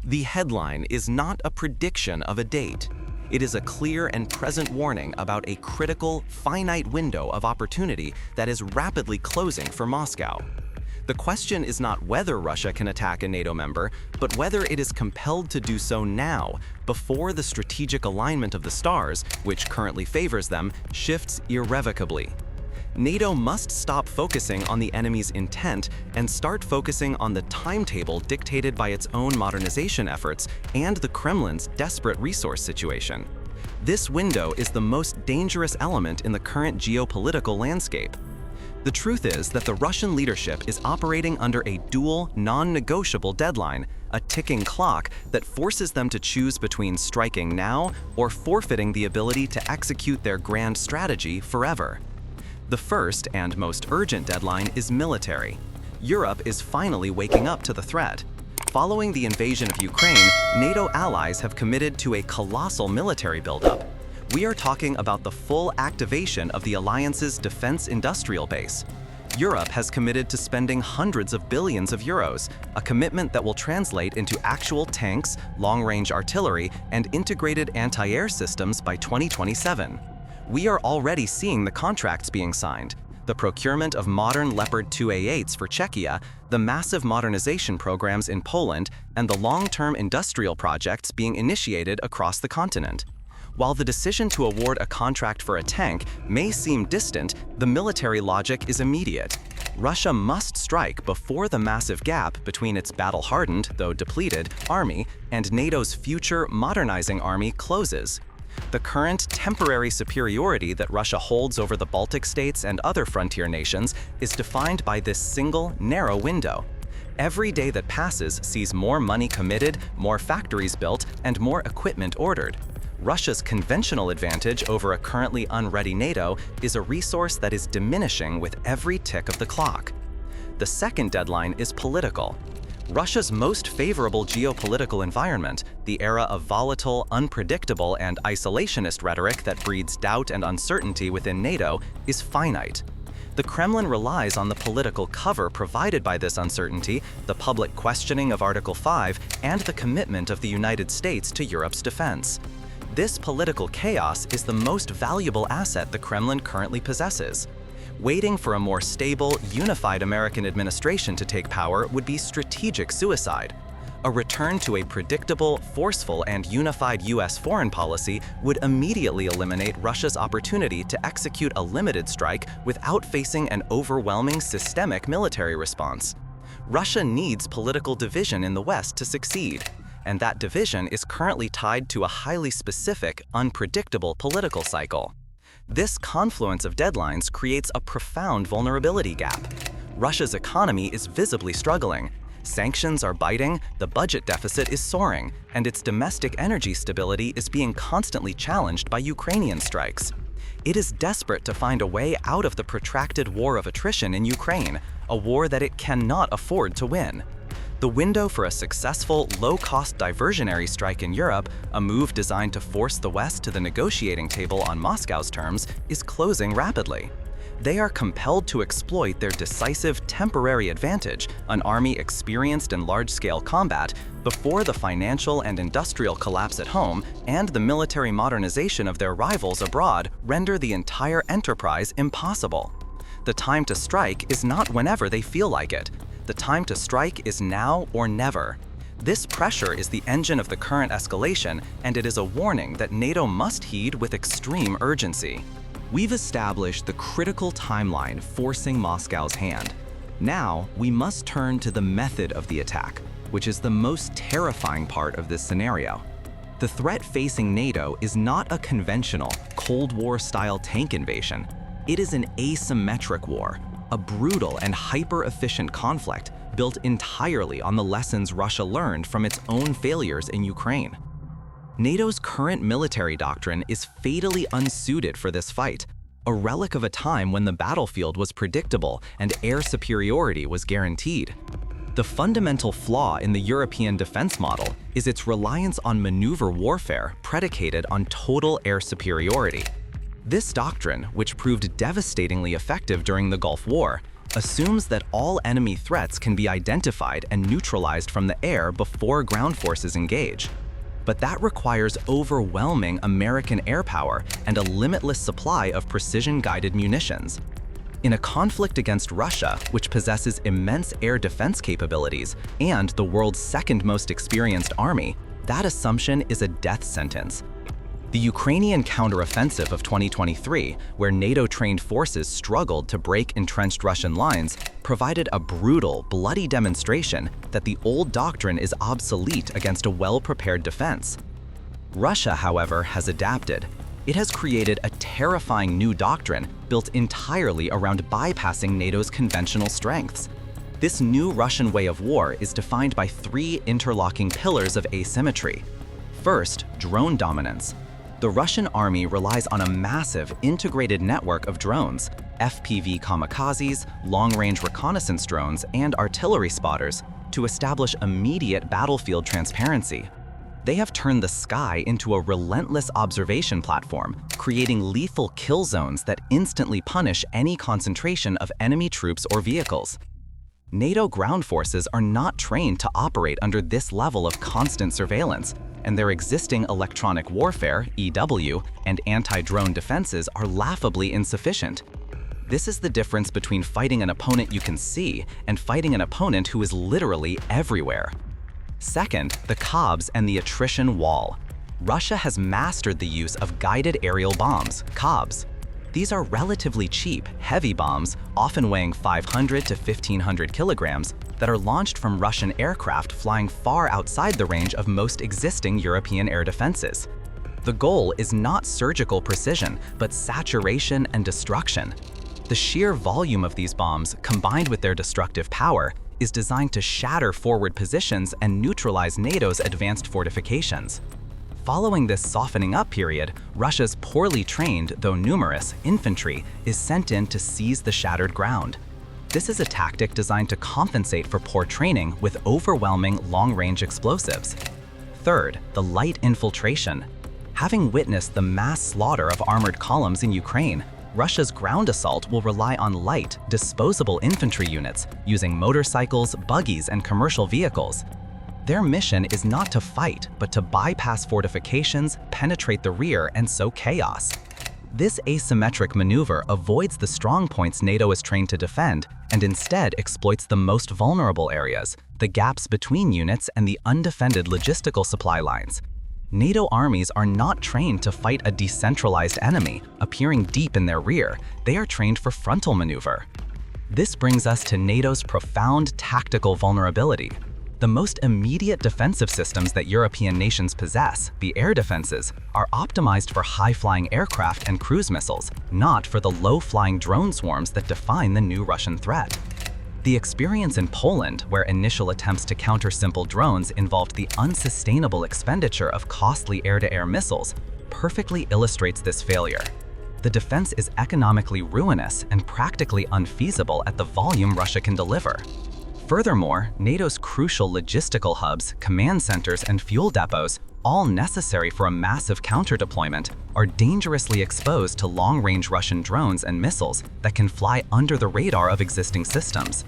The headline is not a prediction of a date. It is a clear and present warning about a critical, finite window of opportunity that is rapidly closing for Moscow. The question is not whether Russia can attack a NATO member, but whether it is compelled to do so now, before the strategic alignment of the stars, which currently favors them, shifts irrevocably. NATO must stop focusing on the enemy's intent and start focusing on the timetable dictated by its own modernization efforts and the Kremlin's desperate resource situation. This window is the most dangerous element in the current geopolitical landscape. The truth is that the Russian leadership is operating under a dual, non-negotiable deadline, a ticking clock that forces them to choose between striking now or forfeiting the ability to execute their grand strategy forever. The first and most urgent deadline is military. Europe is finally waking up to the threat. Following the invasion of Ukraine, NATO allies have committed to a colossal military buildup. We are talking about the full activation of the alliance's defense industrial base. Europe has committed to spending hundreds of billions of euros, a commitment that will translate into actual tanks, long-range artillery, and integrated anti-air systems by 2027. We are already seeing the contracts being signed: the procurement of modern Leopard 2A8s for Czechia, the massive modernization programs in Poland, and the long-term industrial projects being initiated across the continent. While the decision to award a contract for a tank may seem distant, the military logic is immediate. Russia must strike before the massive gap between its battle-hardened, though depleted, army and NATO's future modernizing army closes. The current temporary superiority that Russia holds over the Baltic states and other frontier nations is defined by this single, narrow window. Every day that passes sees more money committed, more factories built, and more equipment ordered. Russia's conventional advantage over a currently unready NATO is a resource that is diminishing with every tick of the clock. The second deadline is political. Russia's most favorable geopolitical environment, the era of volatile, unpredictable, and isolationist rhetoric that breeds doubt and uncertainty within NATO, is finite. The Kremlin relies on the political cover provided by this uncertainty, the public questioning of Article 5, and the commitment of the United States to Europe's defense. This political chaos is the most valuable asset the Kremlin currently possesses. Waiting for a more stable, unified American administration to take power would be strategic suicide. A return to a predictable, forceful, and unified U.S. foreign policy would immediately eliminate Russia's opportunity to execute a limited strike without facing an overwhelming systemic military response. Russia needs political division in the West to succeed, and that division is currently tied to a highly specific, unpredictable political cycle. This confluence of deadlines creates a profound vulnerability gap. Russia's economy is visibly struggling. Sanctions are biting, the budget deficit is soaring, and its domestic energy stability is being constantly challenged by Ukrainian strikes. It is desperate to find a way out of the protracted war of attrition in Ukraine, a war that it cannot afford to win. The window for a successful, low-cost diversionary strike in Europe, a move designed to force the West to the negotiating table on Moscow's terms, is closing rapidly. They are compelled to exploit their decisive temporary advantage, an army experienced in large-scale combat, before the financial and industrial collapse at home and the military modernization of their rivals abroad render the entire enterprise impossible. The time to strike is not whenever they feel like it. The time to strike is now or never. This pressure is the engine of the current escalation, and it is a warning that NATO must heed with extreme urgency. We've established the critical timeline forcing Moscow's hand. Now, we must turn to the method of the attack, which is the most terrifying part of this scenario. The threat facing NATO is not a conventional, Cold War-style tank invasion. It is an asymmetric war, a brutal and hyper-efficient conflict built entirely on the lessons Russia learned from its own failures in Ukraine. NATO's current military doctrine is fatally unsuited for this fight, a relic of a time when the battlefield was predictable and air superiority was guaranteed. The fundamental flaw in the European defense model is its reliance on maneuver warfare predicated on total air superiority. This doctrine, which proved devastatingly effective during the Gulf War, assumes that all enemy threats can be identified and neutralized from the air before ground forces engage. But that requires overwhelming American air power and a limitless supply of precision-guided munitions. In a conflict against Russia, which possesses immense air defense capabilities and the world's second most experienced army, that assumption is a death sentence. The Ukrainian counteroffensive of 2023, where NATO-trained forces struggled to break entrenched Russian lines, provided a brutal, bloody demonstration that the old doctrine is obsolete against a well-prepared defense. Russia, however, has adapted. It has created a terrifying new doctrine built entirely around bypassing NATO's conventional strengths. This new Russian way of war is defined by three interlocking pillars of asymmetry. First, drone dominance. The Russian army relies on a massive, integrated network of drones, FPV kamikazes, long-range reconnaissance drones, and artillery spotters, to establish immediate battlefield transparency. They have turned the sky into a relentless observation platform, creating lethal kill zones that instantly punish any concentration of enemy troops or vehicles. NATO ground forces are not trained to operate under this level of constant surveillance, and their existing electronic warfare, EW, and anti-drone defenses are laughably insufficient. This is the difference between fighting an opponent you can see and fighting an opponent who is literally everywhere. Second, the KABs and the attrition wall. Russia has mastered the use of guided aerial bombs, KABs. These are relatively cheap, heavy bombs, often weighing 500 to 1,500 kilograms, that are launched from Russian aircraft flying far outside the range of most existing European air defenses. The goal is not surgical precision, but saturation and destruction. The sheer volume of these bombs, combined with their destructive power, is designed to shatter forward positions and neutralize NATO's advanced fortifications. Following this softening up period, Russia's poorly trained, though numerous, infantry is sent in to seize the shattered ground. This is a tactic designed to compensate for poor training with overwhelming long-range explosives. Third, the light infiltration. Having witnessed the mass slaughter of armored columns in Ukraine, Russia's ground assault will rely on light, disposable infantry units using motorcycles, buggies, and commercial vehicles. Their mission is not to fight, but to bypass fortifications, penetrate the rear, and sow chaos. This asymmetric maneuver avoids the strong points NATO is trained to defend and instead exploits the most vulnerable areas, the gaps between units and the undefended logistical supply lines. NATO armies are not trained to fight a decentralized enemy appearing deep in their rear. They are trained for frontal maneuver. This brings us to NATO's profound tactical vulnerability. The most immediate defensive systems that European nations possess, the air defenses, are optimized for high-flying aircraft and cruise missiles, not for the low-flying drone swarms that define the new Russian threat. The experience in Poland, where initial attempts to counter simple drones involved the unsustainable expenditure of costly air-to-air missiles, perfectly illustrates this failure. The defense is economically ruinous and practically unfeasible at the volume Russia can deliver. Furthermore, NATO's crucial logistical hubs, command centers, and fuel depots, all necessary for a massive counter-deployment, are dangerously exposed to long-range Russian drones and missiles that can fly under the radar of existing systems.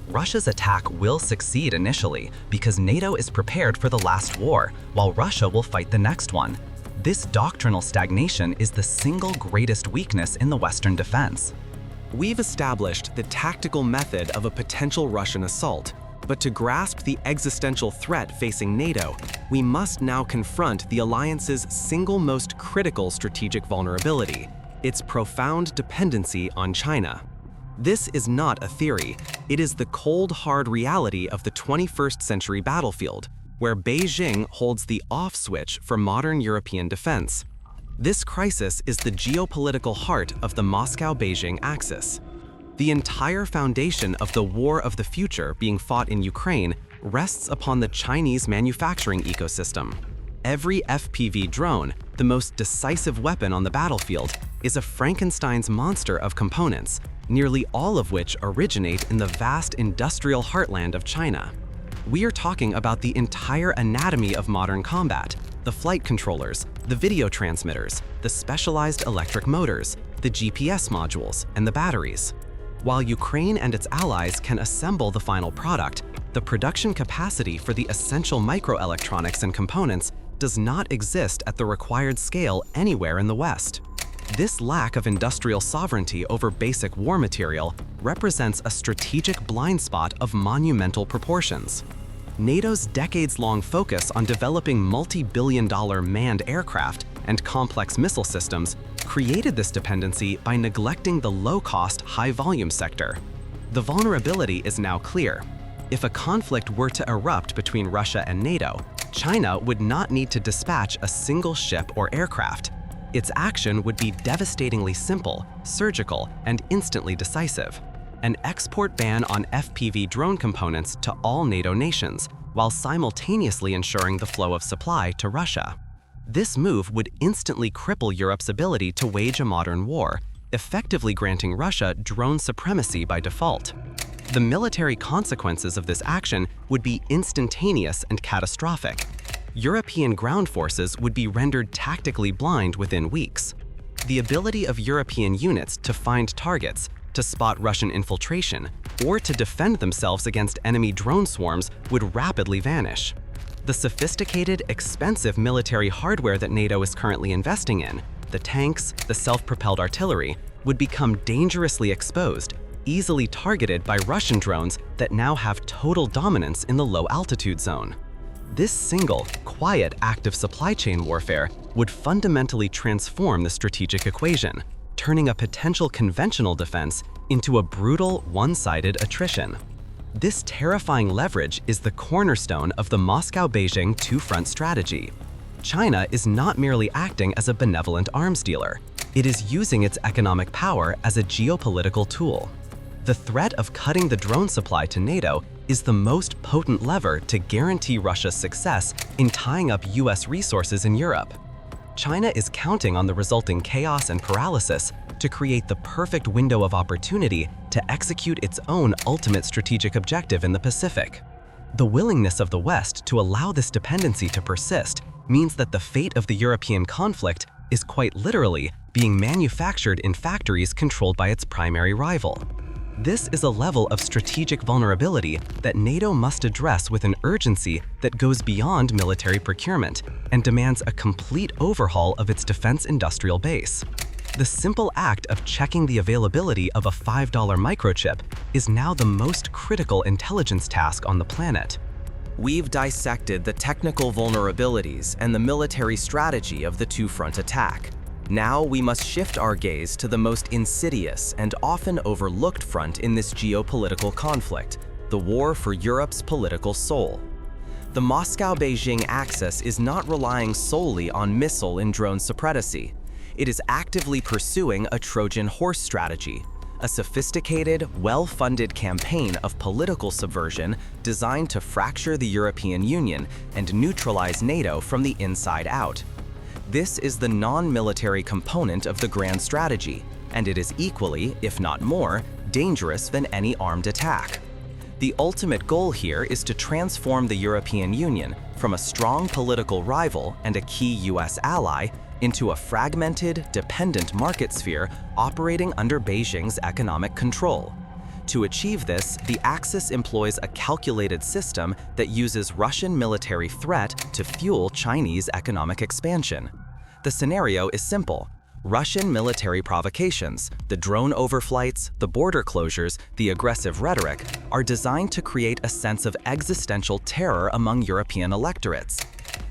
Russia's attack will succeed initially because NATO is prepared for the last war, while Russia will fight the next one. This doctrinal stagnation is the single greatest weakness in the Western defense. We've established the tactical method of a potential Russian assault, but to grasp the existential threat facing NATO, we must now confront the alliance's single most critical strategic vulnerability, its profound dependency on China. This is not a theory, it is the cold, hard reality of the 21st century battlefield, where Beijing holds the off switch for modern European defense. This crisis is the geopolitical heart of the Moscow-Beijing axis. The entire foundation of the war of the future being fought in Ukraine rests upon the Chinese manufacturing ecosystem. Every FPV drone, the most decisive weapon on the battlefield, is a Frankenstein's monster of components, nearly all of which originate in the vast industrial heartland of China. We are talking about the entire anatomy of modern combat: the flight controllers, the video transmitters, the specialized electric motors, the GPS modules, and the batteries. While Ukraine and its allies can assemble the final product, the production capacity for the essential microelectronics and components does not exist at the required scale anywhere in the West. This lack of industrial sovereignty over basic war material represents a strategic blind spot of monumental proportions. NATO's decades-long focus on developing multi-billion-dollar manned aircraft and complex missile systems created this dependency by neglecting the low-cost, high-volume sector. The vulnerability is now clear. If a conflict were to erupt between Russia and NATO, China would not need to dispatch a single ship or aircraft. Its action would be devastatingly simple, surgical, and instantly decisive. An export ban on FPV drone components to all NATO nations, while simultaneously ensuring the flow of supply to Russia. This move would instantly cripple Europe's ability to wage a modern war, effectively granting Russia drone supremacy by default. The military consequences of this action would be instantaneous and catastrophic. European ground forces would be rendered tactically blind within weeks. The ability of European units to find targets, to spot Russian infiltration, or to defend themselves against enemy drone swarms would rapidly vanish. The sophisticated, expensive military hardware that NATO is currently investing in, the tanks, the self-propelled artillery, would become dangerously exposed, easily targeted by Russian drones that now have total dominance in the low-altitude zone. This single, quiet act of supply chain warfare would fundamentally transform the strategic equation, turning a potential conventional defense into a brutal, one-sided attrition. This terrifying leverage is the cornerstone of the Moscow-Beijing two-front strategy. China is not merely acting as a benevolent arms dealer. It is using its economic power as a geopolitical tool. The threat of cutting the drone supply to NATO is the most potent lever to guarantee Russia's success in tying up US resources in Europe. China is counting on the resulting chaos and paralysis to create the perfect window of opportunity to execute its own ultimate strategic objective in the Pacific. The willingness of the West to allow this dependency to persist means that the fate of the European conflict is quite literally being manufactured in factories controlled by its primary rival. This is a level of strategic vulnerability that NATO must address with an urgency that goes beyond military procurement and demands a complete overhaul of its defense industrial base. The simple act of checking the availability of a $5 microchip is now the most critical intelligence task on the planet. We've dissected the technical vulnerabilities and the military strategy of the two-front attack. Now we must shift our gaze to the most insidious and often overlooked front in this geopolitical conflict, the war for Europe's political soul. The Moscow-Beijing axis is not relying solely on missile and drone supremacy. It is actively pursuing a Trojan horse strategy, a sophisticated, well-funded campaign of political subversion designed to fracture the European Union and neutralize NATO from the inside out. This is the non-military component of the grand strategy, and it is equally, if not more, dangerous than any armed attack. The ultimate goal here is to transform the European Union from a strong political rival and a key US ally into a fragmented, dependent market sphere operating under Beijing's economic control. To achieve this, the Axis employs a calculated system that uses Russian military threat to fuel Chinese economic expansion. The scenario is simple. Russian military provocations, the drone overflights, the border closures, the aggressive rhetoric, are designed to create a sense of existential terror among European electorates.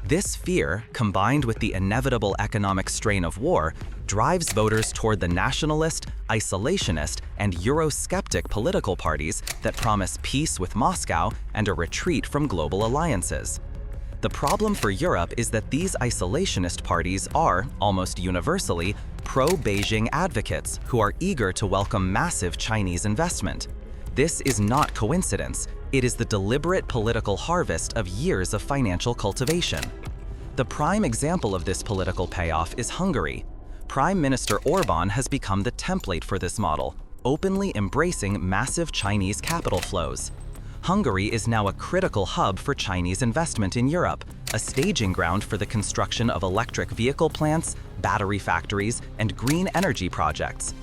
This fear, combined with the inevitable economic strain of war, drives voters toward the nationalist, isolationist, and Eurosceptic political parties that promise peace with Moscow and a retreat from global alliances. The problem for Europe is that these isolationist parties are, almost universally, pro-Beijing advocates who are eager to welcome massive Chinese investment. This is not coincidence. It is the deliberate political harvest of years of financial cultivation. The prime example of this political payoff is Hungary. Prime Minister Orbán has become the template for this model, openly embracing massive Chinese capital flows. Hungary is now a critical hub for Chinese investment in Europe, a staging ground for the construction of electric vehicle plants, battery factories, and green energy projects.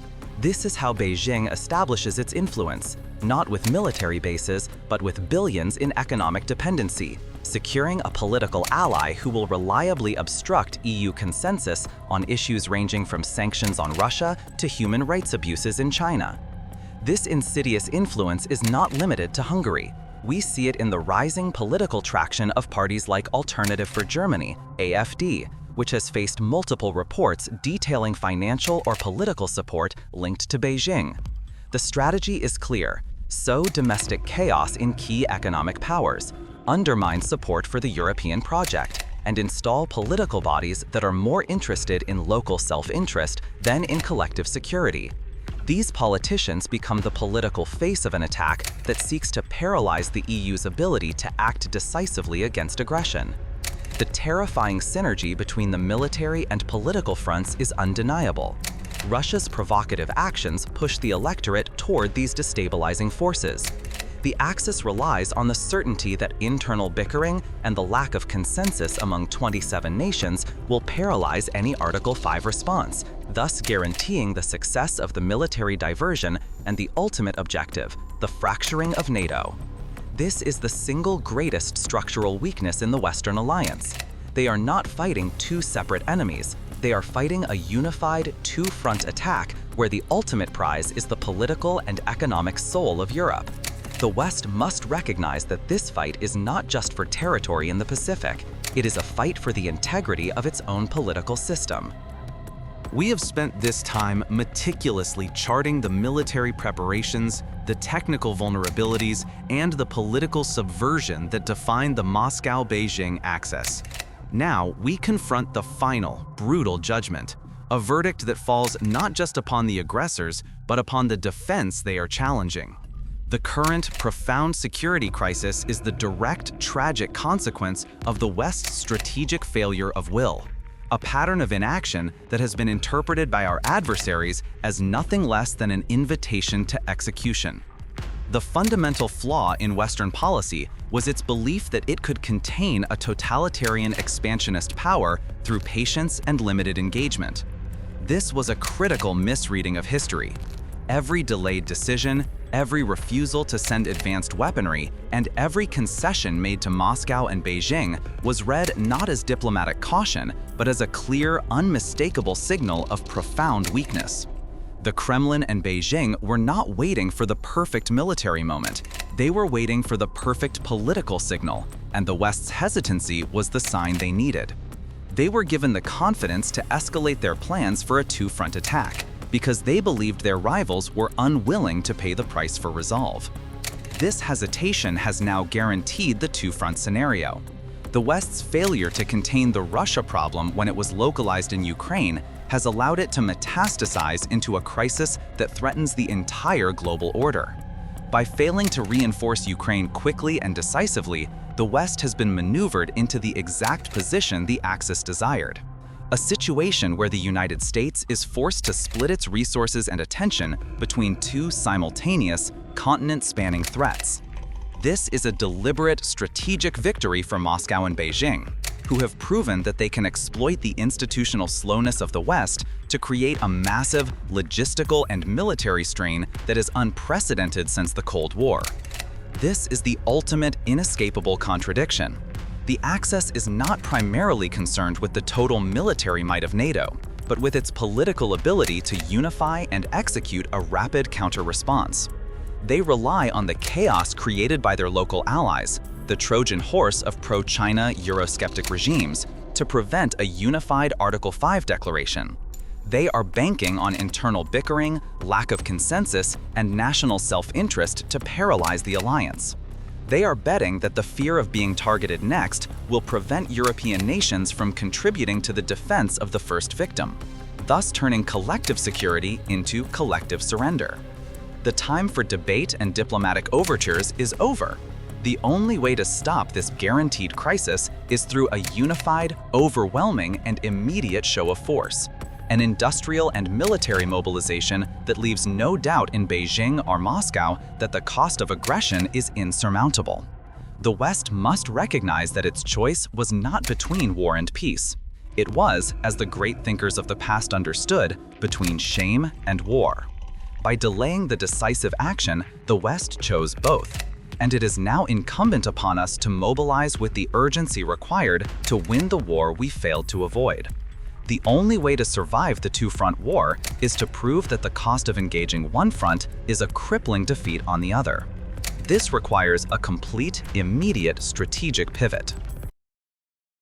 This is how Beijing establishes its influence, not with military bases, but with billions in economic dependency, securing a political ally who will reliably obstruct EU consensus on issues ranging from sanctions on Russia to human rights abuses in China. This insidious influence is not limited to Hungary. We see it in the rising political traction of parties like Alternative for Germany, AfD, which has faced multiple reports detailing financial or political support linked to Beijing. The strategy is clear: sow domestic chaos in key economic powers, undermine support for the European project, and install political bodies that are more interested in local self-interest than in collective security. These politicians become the political face of an attack that seeks to paralyze the EU's ability to act decisively against aggression. The terrifying synergy between the military and political fronts is undeniable. Russia's provocative actions push the electorate toward these destabilizing forces. The Axis relies on the certainty that internal bickering and the lack of consensus among 27 nations will paralyze any Article 5 response, thus guaranteeing the success of the military diversion and the ultimate objective, the fracturing of NATO. This is the single greatest structural weakness in the Western alliance. They are not fighting two separate enemies. They are fighting a unified two-front attack where the ultimate prize is the political and economic soul of Europe. The West must recognize that this fight is not just for territory in the Pacific. It is a fight for the integrity of its own political system. We have spent this time meticulously charting the military preparations, the technical vulnerabilities, and the political subversion that define the Moscow-Beijing axis. Now, we confront the final, brutal judgment, a verdict that falls not just upon the aggressors, but upon the defense they are challenging. The current, profound security crisis is the direct, tragic consequence of the West's strategic failure of will, a pattern of inaction that has been interpreted by our adversaries as nothing less than an invitation to execution. The fundamental flaw in Western policy was its belief that it could contain a totalitarian expansionist power through patience and limited engagement. This was a critical misreading of history. Every delayed decision, every refusal to send advanced weaponry, and every concession made to Moscow and Beijing was read not as diplomatic caution, but as a clear, unmistakable signal of profound weakness. The Kremlin and Beijing were not waiting for the perfect military moment. They were waiting for the perfect political signal, and the West's hesitancy was the sign they needed. They were given the confidence to escalate their plans for a two-front attack, because they believed their rivals were unwilling to pay the price for resolve. This hesitation has now guaranteed the two-front scenario. The West's failure to contain the Russia problem when it was localized in Ukraine has allowed it to metastasize into a crisis that threatens the entire global order. By failing to reinforce Ukraine quickly and decisively, the West has been maneuvered into the exact position the Axis desired. A situation where the United States is forced to split its resources and attention between two simultaneous, continent-spanning threats. This is a deliberate, strategic victory for Moscow and Beijing, who have proven that they can exploit the institutional slowness of the West to create a massive logistical and military strain that is unprecedented since the Cold War. This is the ultimate, inescapable contradiction. The Axis is not primarily concerned with the total military might of NATO, but with its political ability to unify and execute a rapid counter-response. They rely on the chaos created by their local allies, the Trojan horse of pro-China Eurosceptic regimes, to prevent a unified Article 5 declaration. They are banking on internal bickering, lack of consensus, and national self-interest to paralyze the alliance. They are betting that the fear of being targeted next will prevent European nations from contributing to the defense of the first victim, thus turning collective security into collective surrender. The time for debate and diplomatic overtures is over. The only way to stop this guaranteed crisis is through a unified, overwhelming, and immediate show of force. An industrial and military mobilization that leaves no doubt in Beijing or Moscow that the cost of aggression is insurmountable. The West must recognize that its choice was not between war and peace. It was, as the great thinkers of the past understood, between shame and war. By delaying the decisive action, the West chose both. And it is now incumbent upon us to mobilize with the urgency required to win the war we failed to avoid. The only way to survive the two-front war is to prove that the cost of engaging one front is a crippling defeat on the other. This requires a complete, immediate strategic pivot.